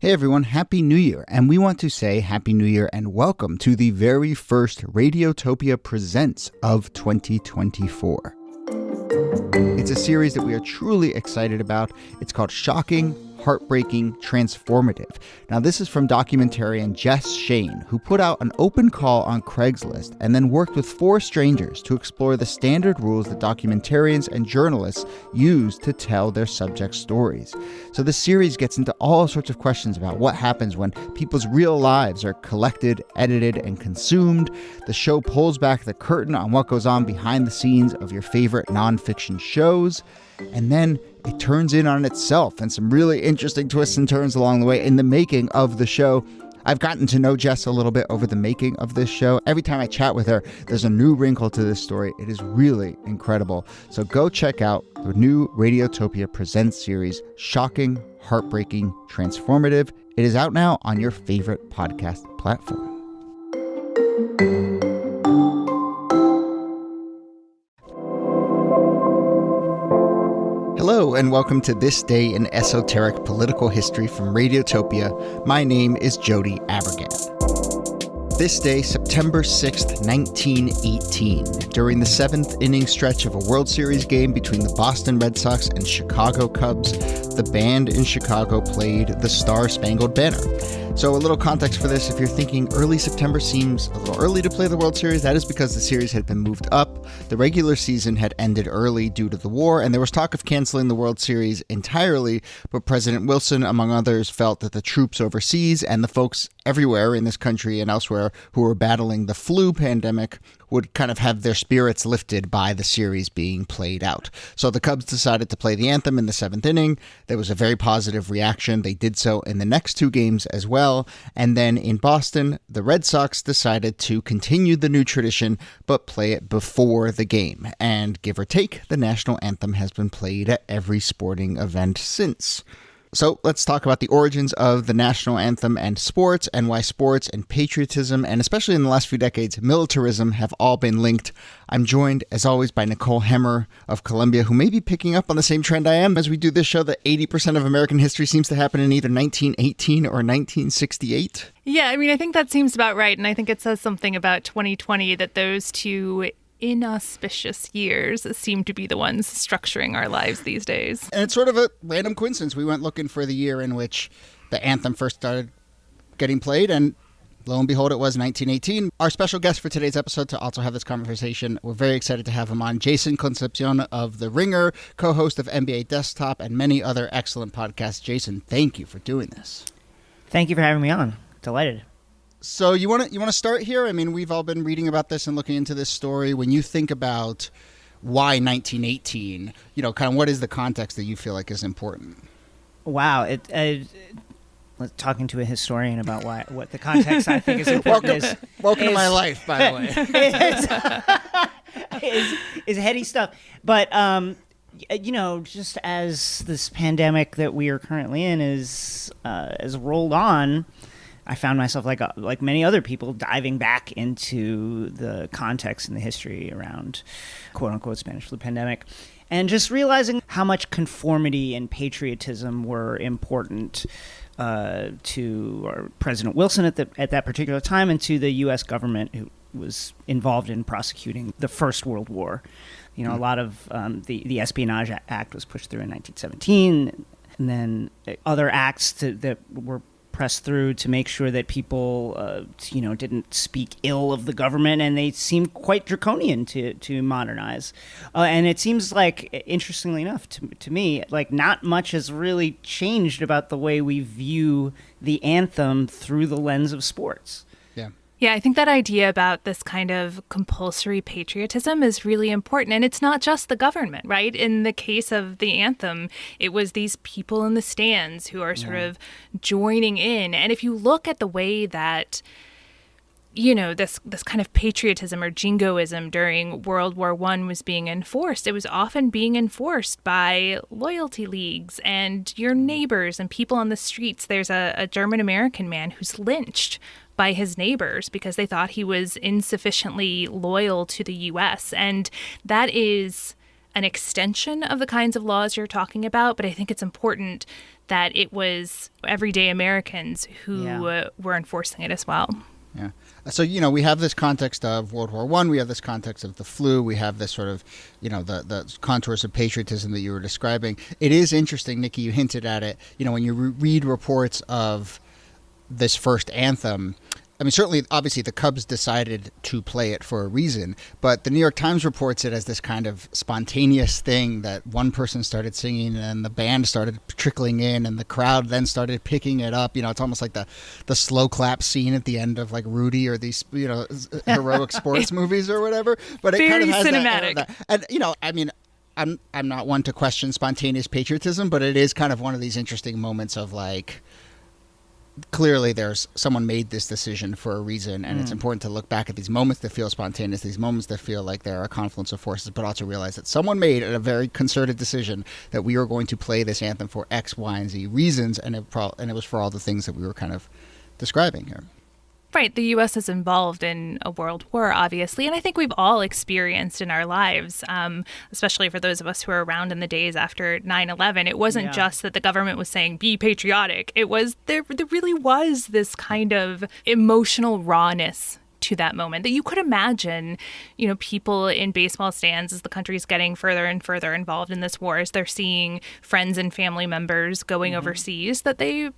Hey everyone, Happy New Year, and we want to say Happy New Year and welcome to the very first Radiotopia Presents of 2024. It's a series that we are truly excited about. It's called Shocking, Heartbreaking, Transformative. Now, this is from documentarian Jess Shane, who put out an open call on Craigslist and then worked with 4 strangers to explore the standard rules that documentarians and journalists use to tell their subject stories. So this series gets into all sorts of questions about what happens when people's real lives are collected, edited, and consumed. The show pulls back the curtain on what goes on behind the scenes of your favorite nonfiction shows. And then it turns in on itself and some really interesting twists and turns along the way in the making of the show. I've gotten to know Jess a little bit over the making of this show. Every time I chat with her, there's a new wrinkle to this story. It is really incredible. So go check out the new Radiotopia Presents series, Shocking, Heartbreaking, Transformative. It is out now on your favorite podcast platform. Hello and welcome to This Day in Esoteric Political History from Radiotopia. My name is Jody Abergan. This day, September 6th, 1918, during the 7th inning stretch of a World Series game between the Boston Red Sox and Chicago Cubs, the band in Chicago played the Spangled Banner. So a little context for this, if you're thinking early September seems a little early to play the World Series, that is because the series had been moved up. The regular season had ended early due to the war, and there was talk of canceling the World Series entirely, but President Wilson, among others, felt that the troops overseas and the folks everywhere in this country and elsewhere who were battling the flu pandemic would kind of have their spirits lifted by the series being played out. So the Cubs decided to play the anthem in the 7th inning. There was a very positive reaction. They did so in the next 2 games as well. And then in Boston, the Red Sox decided to continue the new tradition, but play it before the game. And give or take, the national anthem has been played at every sporting event since. So let's talk about the origins of the national anthem and sports, and why sports and patriotism, and especially in the last few decades, militarism, have all been linked. I'm joined, as always, by Nicole Hemmer of Columbia, who may be picking up on the same trend I am as we do this show, that 80% of American history seems to happen in either 1918 or 1968. Yeah, I mean, I think that seems about right. And I think it says something about 2020 that those two inauspicious years seem to be the ones structuring our lives these days. And it's sort of a random coincidence. We went looking for the year in which the anthem first started getting played, and lo and behold, it was 1918. Our special guest for today's episode to also have this conversation, we're very excited to have him on, Jason Concepcion of The Ringer, co-host of NBA Desktop and many other excellent podcasts. Jason, thank you for doing this. Thank you for having me on. Delighted. So you want to start here? I mean, we've all been reading about this and looking into this story. When you think about why 1918, kind of what is the context that you feel like is important? Wow. Talking to a historian about what the context I think is important welcome to my life, by the way. is heady stuff. But, just as this pandemic that we are currently in is rolled on, I found myself, like many other people, diving back into the context and the history around quote-unquote Spanish flu pandemic, and just realizing how much conformity and patriotism were important to President Wilson at that particular time, and to the U.S. government, who was involved in prosecuting the First World War. A lot of the Espionage Act was pushed through in 1917, and then other acts that were pressed through to make sure that people, didn't speak ill of the government, and they seemed quite draconian to modernize. And it seems like, interestingly enough, to me, like not much has really changed about the way we view the anthem through the lens of sports. Yeah, I think that idea about this kind of compulsory patriotism is really important. And it's not just the government, right? In the case of the anthem, it was these people in the stands who are sort of joining in. And if you look at the way that, this kind of patriotism or jingoism during World War I was being enforced, it was often being enforced by loyalty leagues and your neighbors and people on the streets. There's a German-American man who's lynched by his neighbors because they thought he was insufficiently loyal to the U.S. And that is an extension of the kinds of laws you're talking about, but I think it's important that it was everyday Americans who were enforcing it as well. Yeah. So, we have this context of World War I, we have this context of the flu, we have this sort of, the contours of patriotism that you were describing. It is interesting, Niki, you hinted at it, when you read reports of this first anthem. I mean, certainly, obviously, the Cubs decided to play it for a reason, but the New York Times reports it as this kind of spontaneous thing that one person started singing and the band started trickling in and the crowd then started picking it up. It's almost like the slow clap scene at the end of like Rudy or these, heroic sports movies or whatever. But it very kind of has cinematic. And, I'm not one to question spontaneous patriotism, but it is kind of one of these interesting moments of like, clearly there's someone made this decision for a reason, and it's important to look back at these moments that feel spontaneous, these moments that feel like they're a confluence of forces, but also realize that someone made a very concerted decision that we are going to play this anthem for X, Y, and Z reasons, and it was for all the things that we were kind of describing here. Right. The U.S. is involved in a world war, obviously, and I think we've all experienced in our lives, especially for those of us who are around in the days after 9/11. It wasn't just that the government was saying, be patriotic. It was, there really was this kind of emotional rawness to that moment that you could imagine, people in baseball stands as the country's getting further and further involved in this war, as they're seeing friends and family members going overseas, that they,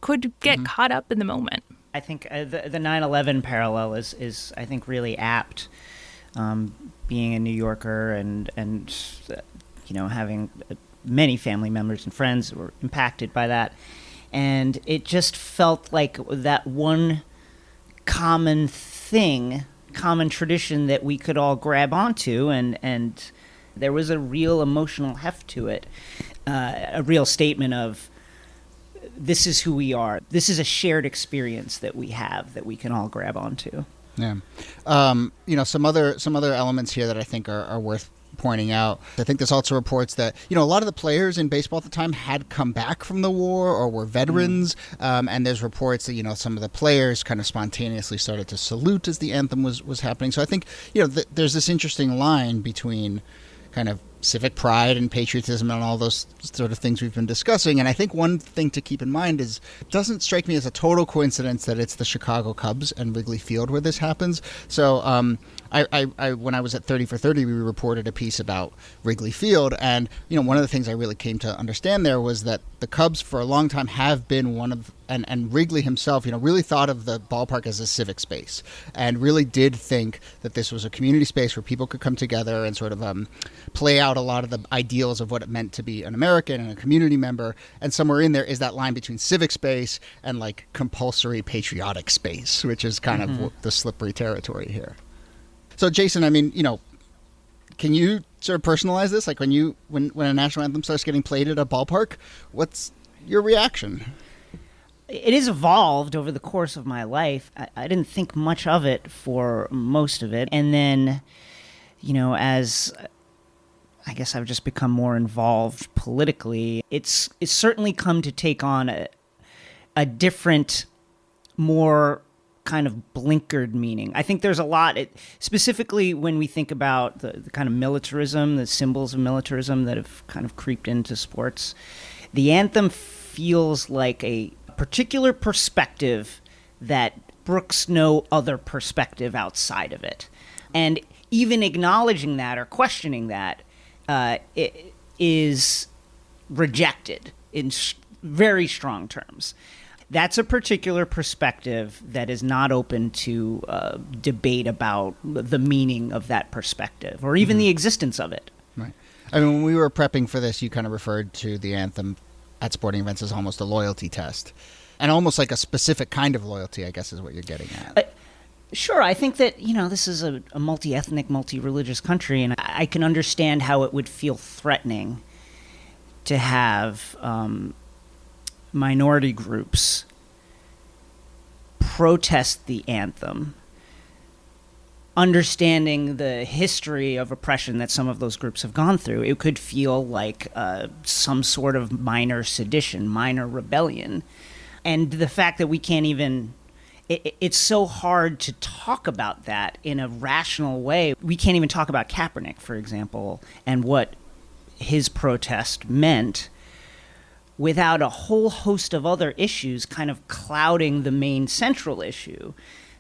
could get caught up in the moment. I think the 9/11 parallel is I think really apt. Being a New Yorker and having many family members and friends who were impacted by that, and it just felt like that one common tradition that we could all grab onto, and there was a real emotional heft to it, a real statement of, this is who we are. This is a shared experience that we have that we can all grab onto. Yeah. Some other elements here that I think are worth pointing out. I think this also reports that, a lot of the players in baseball at the time had come back from the war or were veterans. And there's reports that, some of the players kind of spontaneously started to salute as the anthem was happening. So I think, there's this interesting line between kind of civic pride and patriotism and all those sort of things we've been discussing. And I think one thing to keep in mind is it doesn't strike me as a total coincidence that it's the Chicago Cubs and Wrigley Field where this happens. So I when I was at 30 for 30, we reported a piece about Wrigley Field. And, one of the things I really came to understand there was that the Cubs for a long time have been one of, and Wrigley himself, really thought of the ballpark as a civic space and really did think that this was a community space where people could come together and sort of play out a lot of the ideals of what it meant to be an American and a community member. And somewhere in there is that line between civic space and like compulsory patriotic space, which is kind of the slippery territory here. So, Jason, can you sort of personalize this? Like when a national anthem starts getting played at a ballpark, what's your reaction? It has evolved over the course of my life. I didn't think much of it for most of it. And then, as I guess I've just become more involved politically, it's certainly come to take on a different, more kind of blinkered meaning. I think there's a lot, specifically when we think about the kind of militarism, the symbols of militarism that have kind of creeped into sports. The anthem feels like a particular perspective that brooks no other perspective outside of it. And even acknowledging that or questioning that it is rejected in very strong terms. That's a particular perspective that is not open to debate about the meaning of that perspective or even the existence of it. Right. I mean, when we were prepping for this, you kind of referred to the anthem at sporting events as almost a loyalty test. And almost like a specific kind of loyalty, I guess, is what you're getting at. Sure. I think that, this is a multi-ethnic, multi-religious country, and I can understand how it would feel threatening to have minority groups protest the anthem, understanding the history of oppression that some of those groups have gone through. It could feel like some sort of minor sedition, minor rebellion. And the fact that we can't even... It's so hard to talk about that in a rational way. We can't even talk about Kaepernick, for example, and what his protest meant without a whole host of other issues kind of clouding the main central issue.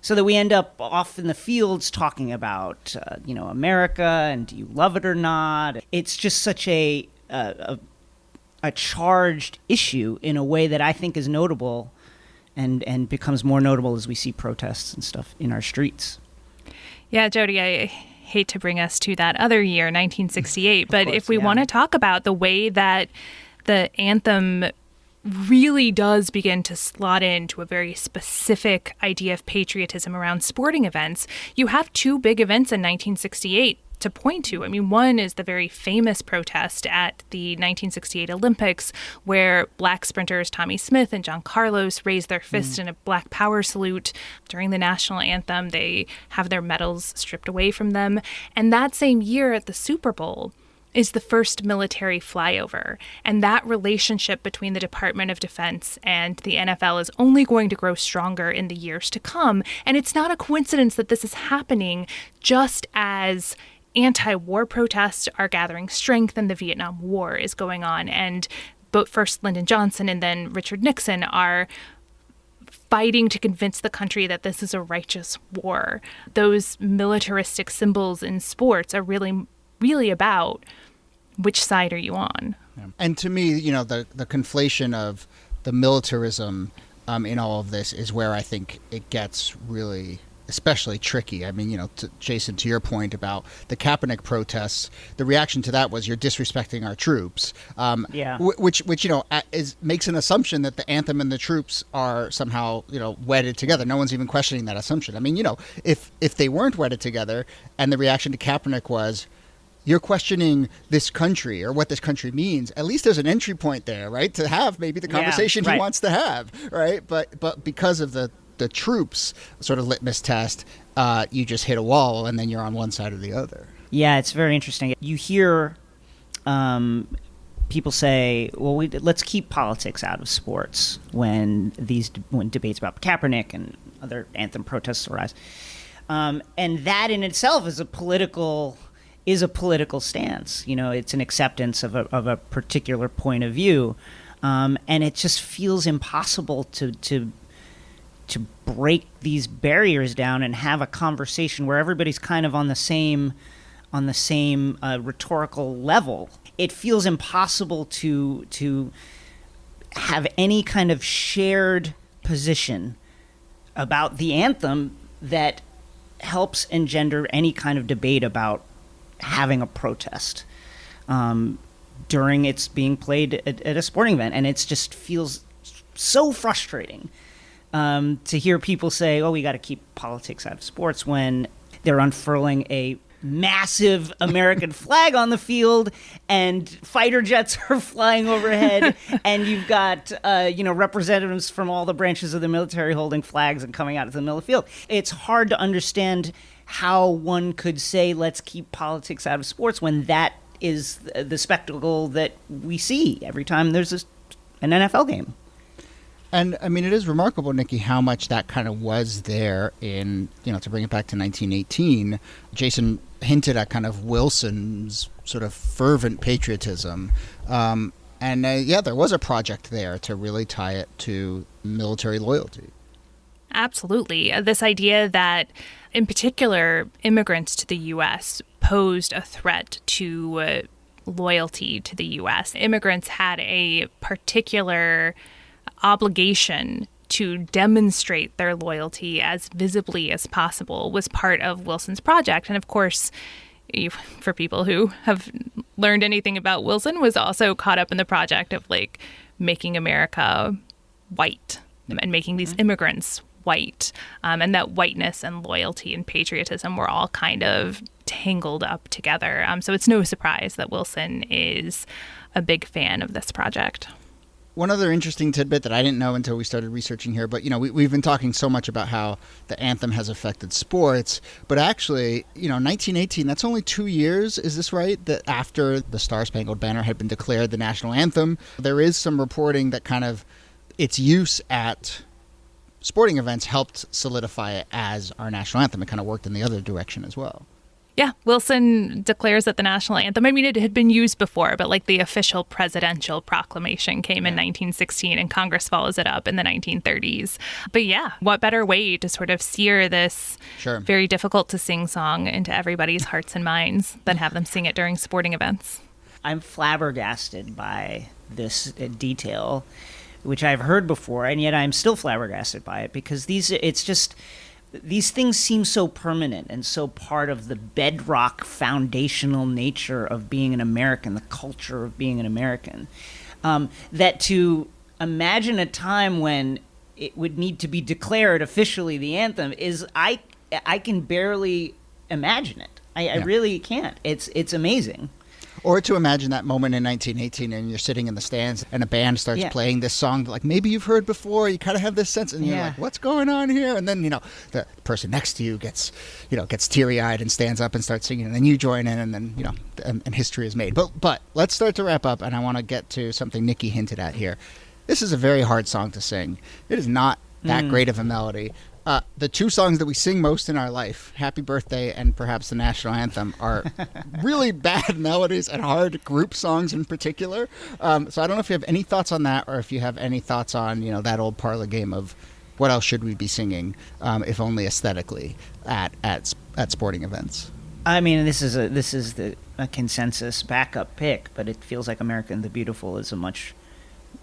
So that we end up off in the fields talking about, America and do you love it or not? It's just such a charged issue in a way that I think is notable and becomes more notable as we see protests and stuff in our streets. Yeah, Jody, I hate to bring us to that other year, 1968, but course, if we want to talk about the way that the anthem really does begin to slot into a very specific idea of patriotism around sporting events, you have two big events in 1968 to point to. I mean, one is the very famous protest at the 1968 Olympics where black sprinters Tommy Smith and John Carlos raise their fist in a Black Power salute during the national anthem. They have their medals stripped away from them. And that same year at the Super Bowl is the first military flyover. And that relationship between the Department of Defense and the NFL is only going to grow stronger in the years to come. And it's not a coincidence that this is happening just as anti-war protests are gathering strength and the Vietnam War is going on. And both first Lyndon Johnson and then Richard Nixon are fighting to convince the country that this is a righteous war. Those militaristic symbols in sports are really, really about which side are you on? Yeah. And to me, the conflation of the militarism in all of this is where I think it gets really especially tricky. I mean, Jason, to your point about the Kaepernick protests, the reaction to that was you're disrespecting our troops. Which makes an assumption that the anthem and the troops are somehow, wedded together. No one's even questioning that assumption. I mean, if they weren't wedded together and the reaction to Kaepernick was, you're questioning this country or what this country means, at least there's an entry point there, right? To have maybe the conversation he wants to have, right? But because of the troops sort of litmus test, you just hit a wall and then you're on one side or the other. Yeah, it's very interesting. You hear people say, well, let's keep politics out of sports when debates about Kaepernick and other anthem protests arise. And that in itself is a political stance. It's an acceptance of a particular point of view. And it just feels impossible to break these barriers down and have a conversation where everybody's kind of on the same rhetorical level. It feels impossible to have any kind of shared position about the anthem that helps engender any kind of debate about having a protest during its being played at a sporting event. And it just feels so frustrating to hear people say, we got to keep politics out of sports when they're unfurling a massive American flag on the field and fighter jets are flying overhead and you've got representatives from all the branches of the military holding flags and coming out of the middle of the field. It's hard to understand how one could say let's keep politics out of sports when that is the spectacle that we see every time there's an NFL game. And I mean, it is remarkable, Niki, how much that kind of was there in, to bring it back to 1918. Jason hinted at kind of Wilson's sort of fervent patriotism. There was a project there to really tie it to military loyalty. Absolutely. This idea that, in particular, immigrants to the U.S. posed a threat to loyalty to the U.S. Immigrants had a particular obligation to demonstrate their loyalty as visibly as possible was part of Wilson's project. And of course, for people who have learned anything about Wilson, was also caught up in the project of making America white and making these immigrants white, and that whiteness and loyalty and patriotism were all kind of tangled up together. So it's no surprise that Wilson is a big fan of this project. One other interesting tidbit that I didn't know until we started researching here, but, we've been talking so much about how the anthem has affected sports, but actually, 1918, that's only 2 years, is this right, that after the Star-Spangled Banner had been declared the national anthem. There is some reporting that kind of its use at sporting events helped solidify it as our national anthem. It kind of worked in the other direction as well. Yeah, Wilson declares it the national anthem. I mean, it had been used before, but like the official presidential proclamation came in 1916 and Congress follows it up in the 1930s. But yeah, what better way to sort of sear this very difficult to sing song into everybody's hearts and minds than have them sing it during sporting events? I'm flabbergasted by this detail, which I've heard before, and yet I'm still flabbergasted by it because these things seem so permanent and so part of the bedrock foundational nature of being an American, the culture of being an American, that to imagine a time when it would need to be declared officially the anthem is, I can barely imagine it. I really can't. It's amazing. Or to imagine that moment in 1918 and you're sitting in the stands and a band starts playing this song that, like, maybe you've heard before. You kind of have this sense and you're like, what's going on here? And then, the person next to you gets teary-eyed and stands up and starts singing, and then you join in, and then, and history is made. But let's start to wrap up, and I want to get to something Niki hinted at here. This is a very hard song to sing. It is not that great of a melody. The two songs that we sing most in our life, Happy Birthday and perhaps the National Anthem, are really bad melodies and hard group songs in particular. So I don't know if you have any thoughts on that, or if you have any thoughts on, that old parlor game of what else should we be singing, if only aesthetically, at sporting events. I mean, this is a consensus backup pick, but it feels like American the Beautiful is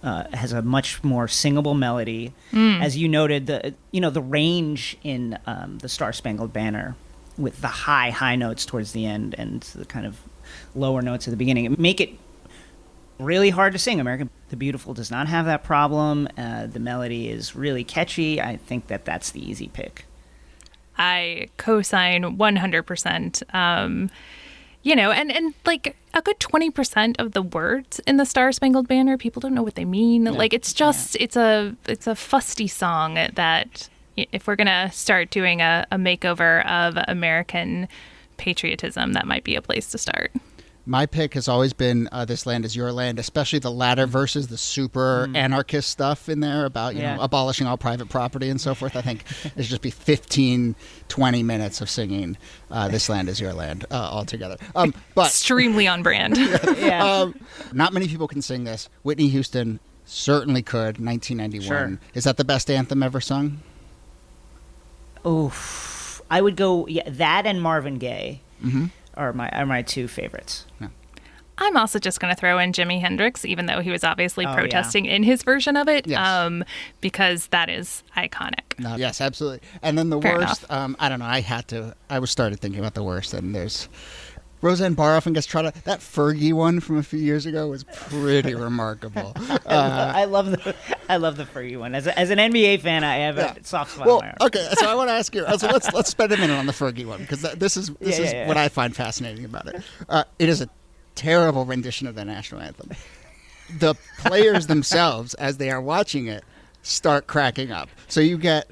has a much more singable melody. As you noted, the range in the Star Spangled Banner, with the high notes towards the end and the kind of lower notes at the beginning, make it really hard to sing. American the Beautiful does not have that problem. The melody is really catchy. I think that's the easy pick. I co-sign 100%. And like a good 20% of the words in the Star Spangled Banner, people don't know what they mean. Like, it's just, it's a fusty song that if we're going to start doing a makeover of American patriotism, that might be a place to start. My pick has always been This Land Is Your Land, especially the latter verses, the super anarchist stuff in there about, abolishing all private property and so forth. I think it should just be 15, 20 minutes of singing This Land Is Your Land altogether. But extremely on brand. Not many people can sing this. Whitney Houston certainly could, 1991. Sure. Is that the best anthem ever sung? Oof. I would go, that and Marvin Gaye. Are my two favorites. Yeah. I'm also just going to throw in Jimi Hendrix, even though he was obviously protesting in his version of it, because that is iconic. No, yes, absolutely. And then the worst, I don't know, I was started thinking about the worst, and there's Roseanne Barr often gets trotted. That Fergie one from a few years ago was pretty remarkable. I love the Fergie one. As an NBA fan, I have a soft spot in my heart. Okay, so I want to ask you. So let's spend a minute on the Fergie one, because this is what I find fascinating about it. It is a terrible rendition of the national anthem. The players themselves, as they are watching it, start cracking up. So you get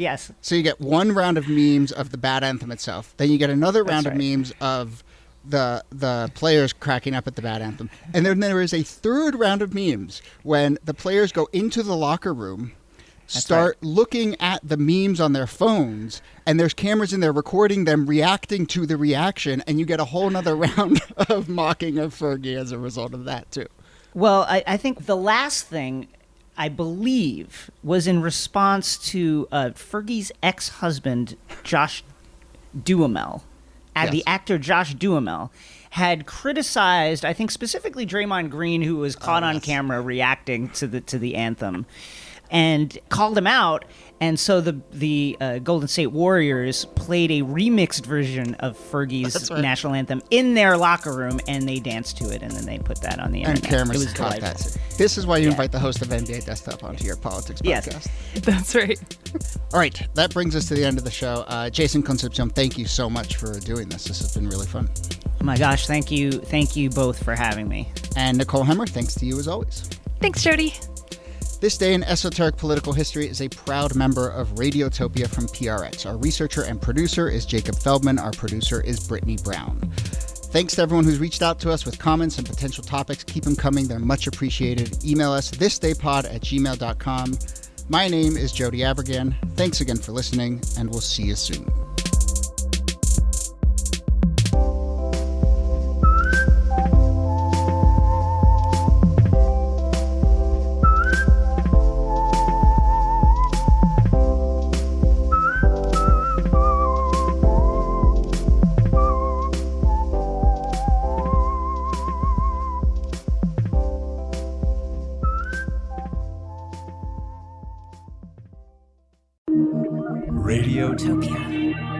one round of memes of the bad anthem itself. Then you get another round of memes of the players cracking up at the bad anthem. And then there is a third round of memes when the players go into the locker room, start looking at the memes on their phones, and there's cameras in there recording them reacting to the reaction, and you get a whole nother round of mocking of Fergie as a result of that too. Well, I think the last thing, I believe, was in response to Fergie's ex-husband, Josh Duhamel. The actor Josh Duhamel had criticized, I think specifically Draymond Green, who was caught on camera reacting to the anthem, and called him out. And so the Golden State Warriors played a remixed version of Fergie's national anthem in their locker room, and they danced to it, and then they put that on the internet. And cameras caught that. This is why you invite the host of NBA Desktop onto your politics podcast. Yes, that's right. All right, that brings us to the end of the show. Jason Concepcion, thank you so much for doing this. This has been really fun. Oh my gosh, thank you both for having me. And Nicole Hemmer, thanks to you as always. Thanks, Jody. This Day in Esoteric Political History is a proud member of Radiotopia from PRX. Our researcher and producer is Jacob Feldman. Our producer is Brittany Brown. Thanks to everyone who's reached out to us with comments and potential topics. Keep them coming. They're much appreciated. Email us thisdaypod@gmail.com. My name is Jody Abergan. Thanks again for listening, and we'll see you soon. Radiotopia.